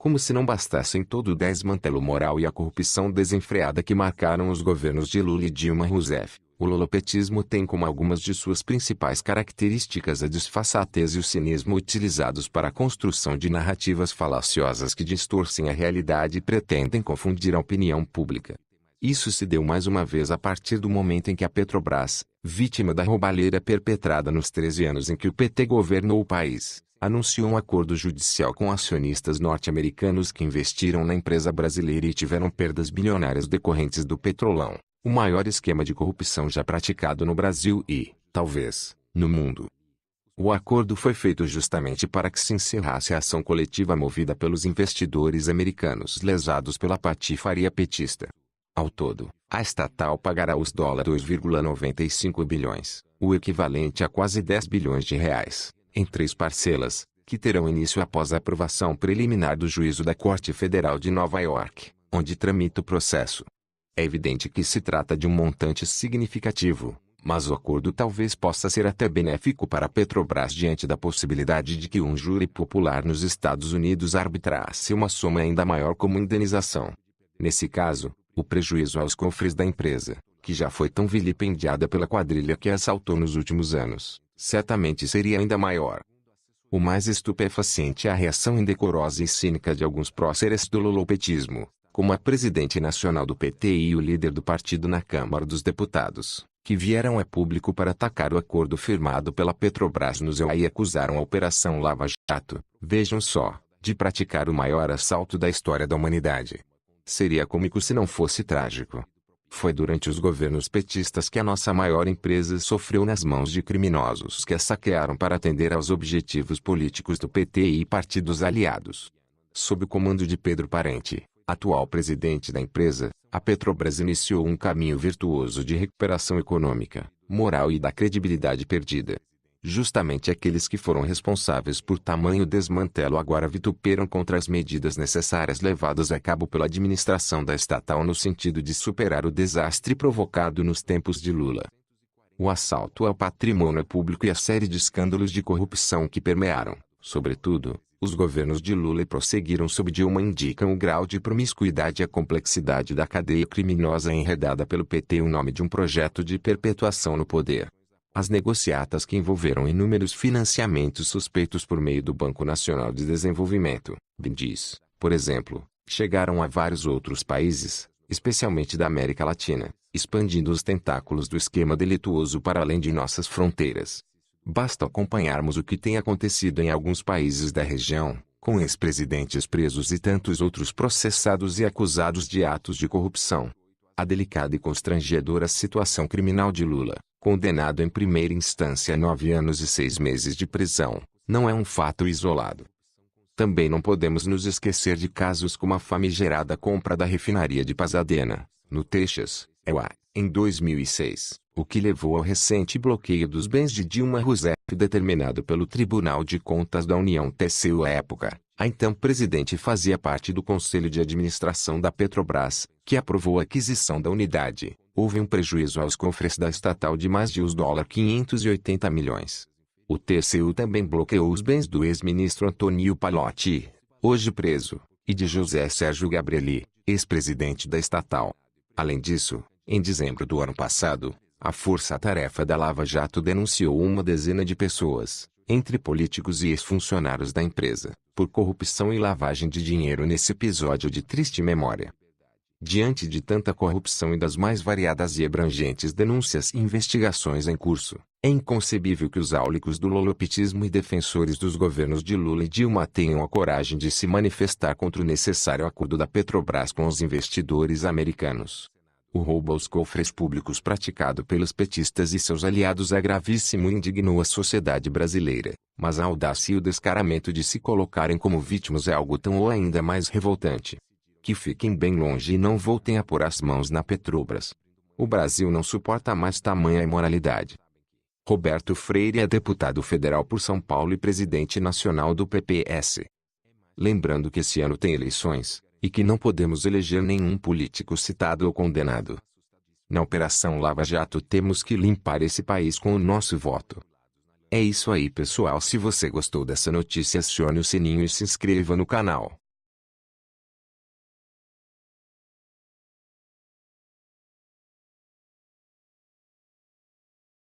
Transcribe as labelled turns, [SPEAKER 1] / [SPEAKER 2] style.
[SPEAKER 1] Como se não bastassem todo o desmantelo moral e a corrupção desenfreada que marcaram os governos de Lula e Dilma Rousseff, o lulopetismo tem como algumas de suas principais características a disfarçatez e o cinismo utilizados para a construção de narrativas falaciosas que distorcem a realidade e pretendem confundir a opinião pública. Isso se deu mais uma vez a partir do momento em que a Petrobras, vítima da roubalheira perpetrada nos 13 anos em que o PT governou o país, anunciou um acordo judicial com acionistas norte-americanos que investiram na empresa brasileira e tiveram perdas bilionárias decorrentes do Petrolão, o maior esquema de corrupção já praticado no Brasil e, talvez, no mundo. O acordo foi feito justamente para que se encerrasse a ação coletiva movida pelos investidores americanos lesados pela patifaria petista. Ao todo, a estatal pagará os $2,95 bilhões, o equivalente a quase 10 bilhões de reais, em 3 parcelas, que terão início após a aprovação preliminar do juízo da Corte Federal de Nova York, onde tramita o processo. É evidente que se trata de um montante significativo, mas o acordo talvez possa ser até benéfico para a Petrobras diante da possibilidade de que um júri popular nos Estados Unidos arbitrasse uma soma ainda maior como indenização. Nesse caso, o prejuízo aos cofres da empresa, que já foi tão vilipendiada pela quadrilha que a assaltou nos últimos anos, certamente seria ainda maior. O mais estupefaciente é a reação indecorosa e cínica de alguns próceres do lulopetismo, como a presidente nacional do PT e o líder do partido na Câmara dos Deputados, que vieram a público para atacar o acordo firmado pela Petrobras no EUA e acusaram a Operação Lava Jato, vejam só, de praticar o maior assalto da história da humanidade. Seria cômico se não fosse trágico. Foi durante os governos petistas que a nossa maior empresa sofreu nas mãos de criminosos que a saquearam para atender aos objetivos políticos do PT e partidos aliados. Sob o comando de Pedro Parente, atual presidente da empresa, a Petrobras iniciou um caminho virtuoso de recuperação econômica, moral e da credibilidade perdida. Justamente aqueles que foram responsáveis por tamanho desmantelo agora vituperam contra as medidas necessárias levadas a cabo pela administração da estatal no sentido de superar o desastre provocado nos tempos de Lula. O assalto ao patrimônio público e a série de escândalos de corrupção que permearam, sobretudo, os governos de Lula e prosseguiram sob Dilma indicam o grau de promiscuidade e a complexidade da cadeia criminosa enredada pelo PT em nome de um projeto de perpetuação no poder. As negociatas que envolveram inúmeros financiamentos suspeitos por meio do Banco Nacional de Desenvolvimento, BNDES, por exemplo, chegaram a vários outros países, especialmente da América Latina, expandindo os tentáculos do esquema delituoso para além de nossas fronteiras. Basta acompanharmos o que tem acontecido em alguns países da região, com ex-presidentes presos e tantos outros processados e acusados de atos de corrupção. A delicada e constrangedora situação criminal de Lula, condenado em primeira instância a 9 anos e 6 meses de prisão, não é um fato isolado. Também não podemos nos esquecer de casos como a famigerada compra da refinaria de Pasadena, no Texas, EUA, em 2006, o que levou ao recente bloqueio dos bens de Dilma Rousseff determinado pelo Tribunal de Contas da União TCU à época. A então presidente fazia parte do Conselho de Administração da Petrobras, que aprovou a aquisição da unidade. Houve um prejuízo aos cofres da estatal de mais de US$ 580 milhões. O TCU também bloqueou os bens do ex-ministro Antônio Pallotti, hoje preso, e de José Sérgio Gabrielli, ex-presidente da estatal. Além disso, em dezembro do ano passado, a Força-Tarefa da Lava Jato denunciou uma dezena de pessoas, entre políticos e ex-funcionários da empresa, por corrupção e lavagem de dinheiro nesse episódio de triste memória. Diante de tanta corrupção e das mais variadas e abrangentes denúncias e investigações em curso, é inconcebível que os áulicos do lulopetismo e defensores dos governos de Lula e Dilma tenham a coragem de se manifestar contra o necessário acordo da Petrobras com os investidores americanos. O roubo aos cofres públicos praticado pelos petistas e seus aliados é gravíssimo e indignou a sociedade brasileira, mas a audácia e o descaramento de se colocarem como vítimas é algo tão ou ainda mais revoltante. Que fiquem bem longe e não voltem a pôr as mãos na Petrobras. O Brasil não suporta mais tamanha imoralidade. Roberto Freire é deputado federal por São Paulo e presidente nacional do PPS. Lembrando que esse ano tem eleições, e que não podemos eleger nenhum político citado ou condenado. Na Operação Lava Jato temos que limpar esse país com o nosso voto. É isso aí, pessoal. Se você gostou dessa notícia, acione o sininho e se inscreva no canal.